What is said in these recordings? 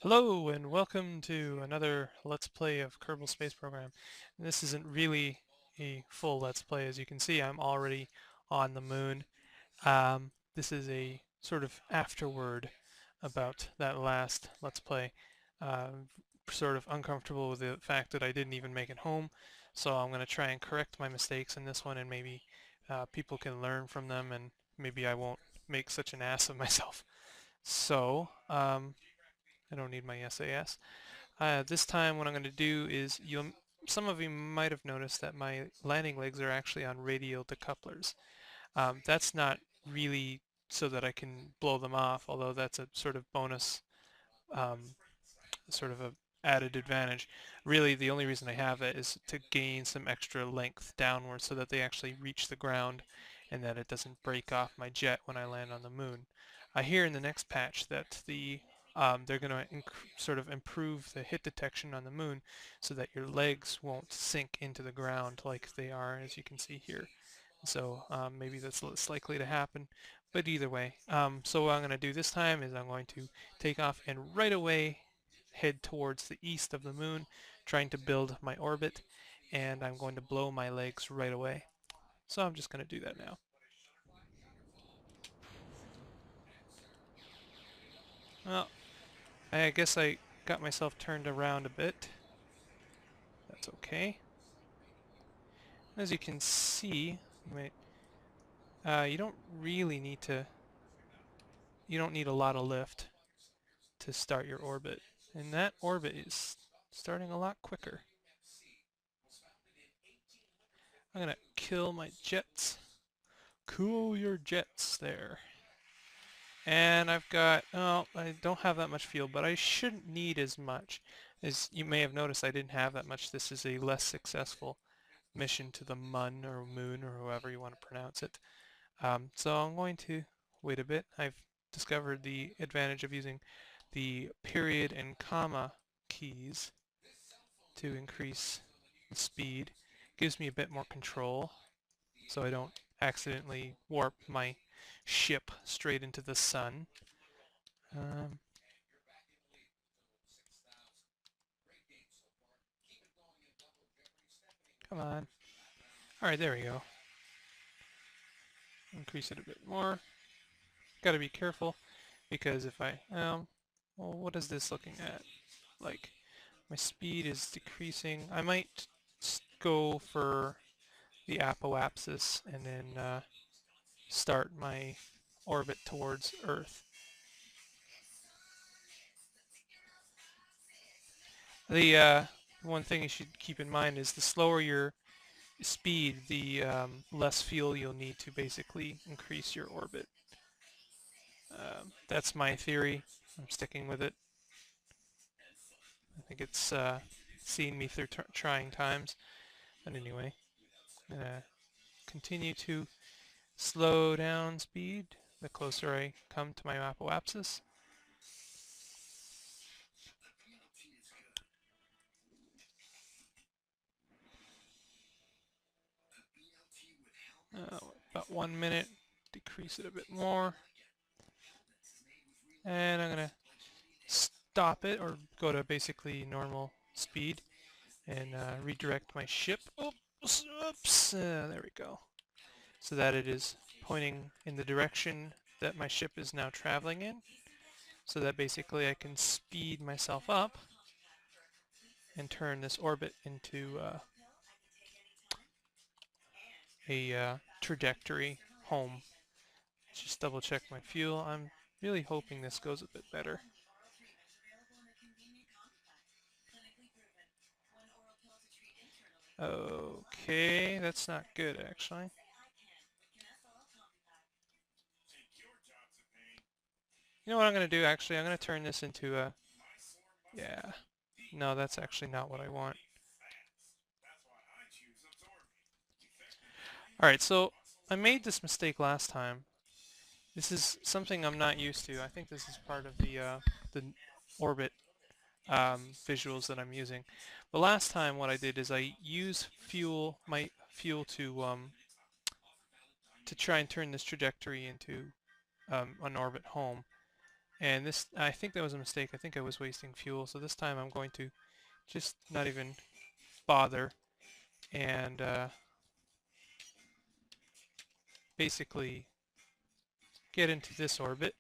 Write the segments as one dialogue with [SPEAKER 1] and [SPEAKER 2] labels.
[SPEAKER 1] Hello and welcome to another Let's Play of Kerbal Space Program. This isn't really a full Let's Play. As you can see, I'm already on the moon. This is a sort of afterword about that last Let's Play. Uh, Sort of uncomfortable with the fact that I didn't even make it home, so I'm going to try and correct my mistakes in this one, and maybe people can learn from them, and maybe I won't make such an ass of myself. So, I don't need my SAS. This time what I'm going to do is some of you might have noticed that my landing legs are actually on radial decouplers. That's not really so that I can blow them off, although that's a sort of bonus, um, sort of a added advantage. Really, the only reason I have it is to gain some extra length downward so that they actually reach the ground and that it doesn't break off my jet when I land on the moon. I hear in the next patch that they're going to sort of improve the hit detection on the moon so that your legs won't sink into the ground like they are, as you can see here. So maybe that's less likely to happen. But either way, so what I'm going to do this time is I'm going to take off and right away head towards the east of the moon, trying to build my orbit, and I'm going to blow my legs right away. So I'm just going to do that now. Well, I guess I got myself turned around a bit. That's okay. As you can see, you don't really need to, you don't need a lot of lift to start your orbit. And that orbit is starting a lot quicker. I'm going to kill my jets. Cool your jets there. And I've got, oh, I don't have that much fuel, but I shouldn't need as much. As you may have noticed, I didn't have that much. This is a less successful mission to the Mun or Moon or however you want to pronounce it. So I'm going to wait a bit. I've discovered the advantage of using the period and comma keys to increase the speed. Gives me a bit more control so I don't accidentally warp my ship straight into the sun. Um, Come on. Alright, there we go. Increase it a bit more. Gotta be careful because if well, what is this looking at? Like, my speed is decreasing. I might go for the apoapsis and then start my orbit towards Earth. The one thing you should keep in mind is the slower your speed, the less fuel you'll need to basically increase your orbit. That's my theory. I'm sticking with it. I think it's seen me through trying times. But anyway, I'm going to continue to slow down speed the closer I come to my apoapsis. About 1 minute, decrease it a bit more. And I'm going to stop it or go to basically normal speed and redirect my ship. Oops, there we go. So that it is pointing in the direction that my ship is now traveling in. So that basically I can speed myself up and turn this orbit into a trajectory home. Just double check my fuel. I'm really hoping this goes a bit better. Okay, that's not good actually. You know what I'm going to do actually? I'm going to turn this into a... Yeah. No, that's actually not what I want. Alright, so I made this mistake last time. This is something I'm not used to. I think this is part of the orbit visuals that I'm using. The last time what I did is I used my fuel to try and turn this trajectory into an orbit home. And this, I think that was a mistake. I think I was wasting fuel. So this time I'm going to just not even bother and basically get into this orbit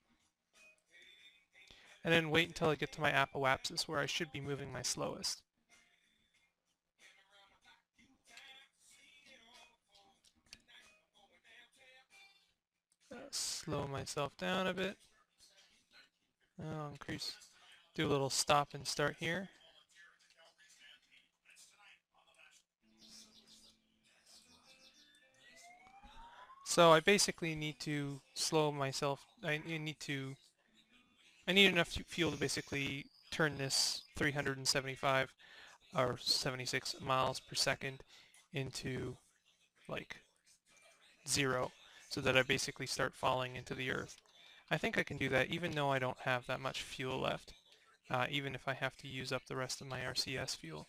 [SPEAKER 1] and then wait until I get to my apoapsis where I should be moving my slowest. Slow myself down a bit. I'll increase, do a little stop and start here. So I basically need to slow myself. I need enough fuel to basically turn this 375 or 76 miles per second into like zero, so that I basically start falling into the earth. I think I can do that even though I don't have that much fuel left, even if I have to use up the rest of my RCS fuel.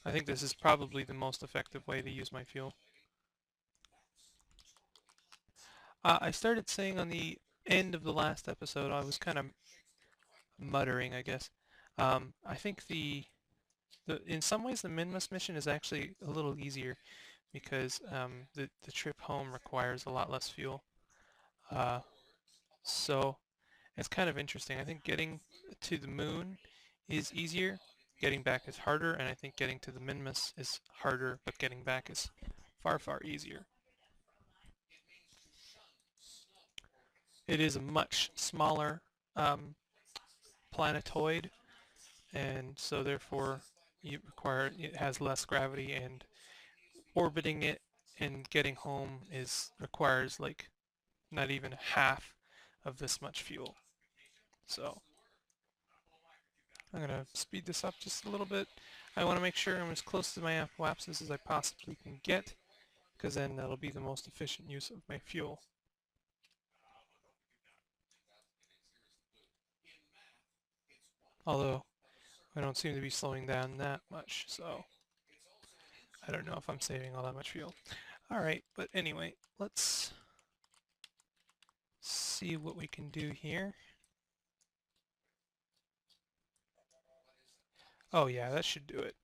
[SPEAKER 1] I think this is probably the most effective way to use my fuel. I started saying on the end of the last episode, I was kind of muttering, I guess. I think in some ways the Minmus mission is actually a little easier because the trip home requires a lot less fuel. Uh, so it's kind of interesting. I think getting to the moon is easier, getting back is harder, and I think getting to the Minmus is harder, but getting back is far, far easier. It is a much smaller um, planetoid, and so therefore it has less gravity, and orbiting it and getting home requires like not even half of this much fuel. So I'm gonna speed this up just a little bit. I want to make sure I'm as close to my apoapsis as I possibly can get, because then that'll be the most efficient use of my fuel. Although I don't seem to be slowing down that much, so I don't know if I'm saving all that much fuel. Alright, but anyway, let's see what we can do here. Oh yeah, that should do it.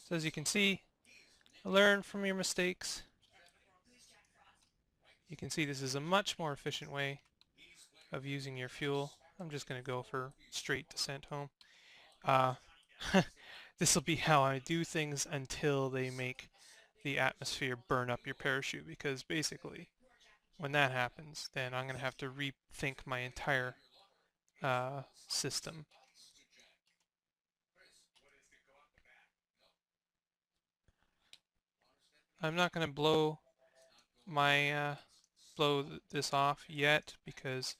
[SPEAKER 1] So as you can see, learn from your mistakes. You can see this is a much more efficient way of using your fuel. I'm just going to go for straight descent home. Uh, this will be how I do things until they make the atmosphere burn up your parachute, because basically when that happens, then I'm going to have to rethink my entire system. I'm not going to blow this off yet, because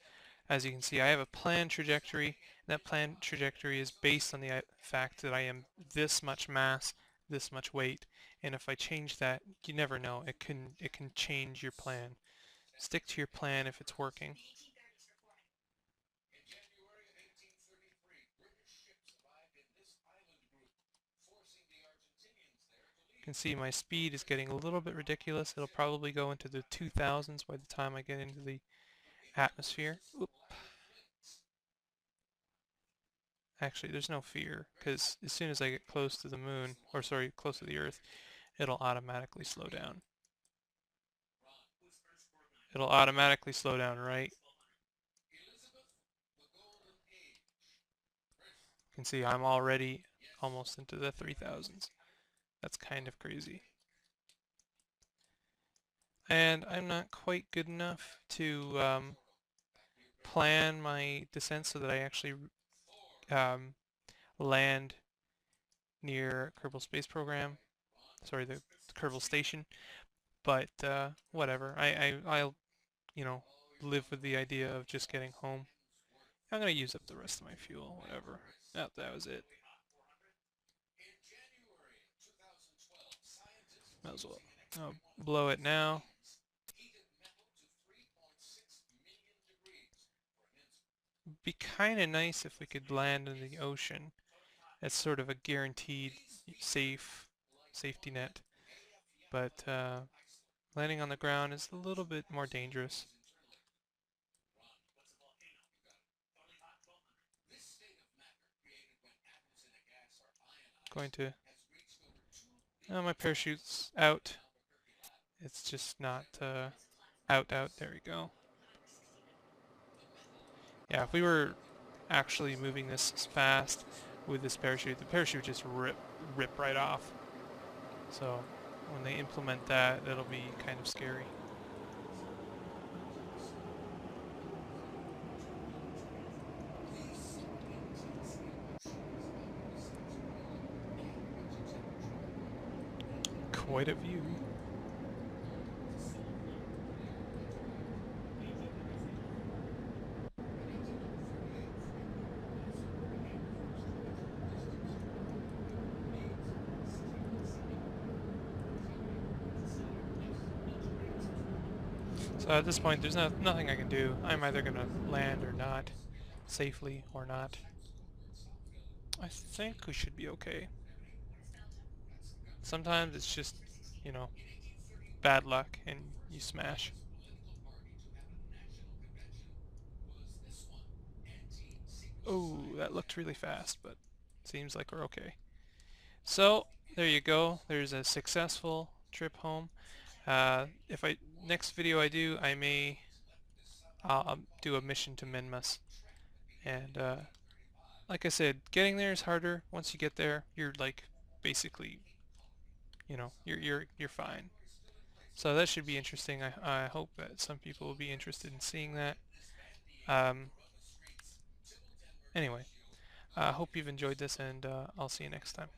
[SPEAKER 1] as you can see I have a planned trajectory. That planned trajectory is based on the fact that I am this much mass, this much weight, and if I change that, you never know, it can change your plan. Stick to your plan if it's working. You can see my speed is getting a little bit ridiculous. It'll probably go into the 2000s by the time I get into the atmosphere. Oop. Actually, there's no fear, because as soon as I get close to the moon, or sorry, close to the Earth, it'll automatically slow down. It'll automatically slow down, right? You can see I'm already almost into the 3000s. That's kind of crazy. And I'm not quite good enough to plan my descent so that I actually um, land near Kerbal Space Program. Sorry, the Kerbal Station. But whatever. I'll live with the idea of just getting home. I'm gonna use up the rest of my fuel. Whatever. That was it. Might as well. I'll blow it now. Be kind of nice if we could land in the ocean, It's sort of a guaranteed safety net, but landing on the ground is a little bit more dangerous. Going to, oh, my parachute's out. It's just not out. There we go. Yeah, if we were actually moving this fast with this parachute, the parachute just rip right off. So when they implement that, it'll be kind of scary. Quite a view. So at this point, there's nothing I can do. I'm either going to land or not, safely or not. I think we should be okay. Sometimes it's just, you know, bad luck and you smash. Oh, that looked really fast, but seems like we're okay. So there you go. There's a successful trip home. If I next video I do, I may do a mission to Minmus, and like I said, getting there is harder. Once you get there, you're like basically, you're fine. So that should be interesting. I hope that some people will be interested in seeing that. Um, anyway, I hope you've enjoyed this, and I'll see you next time.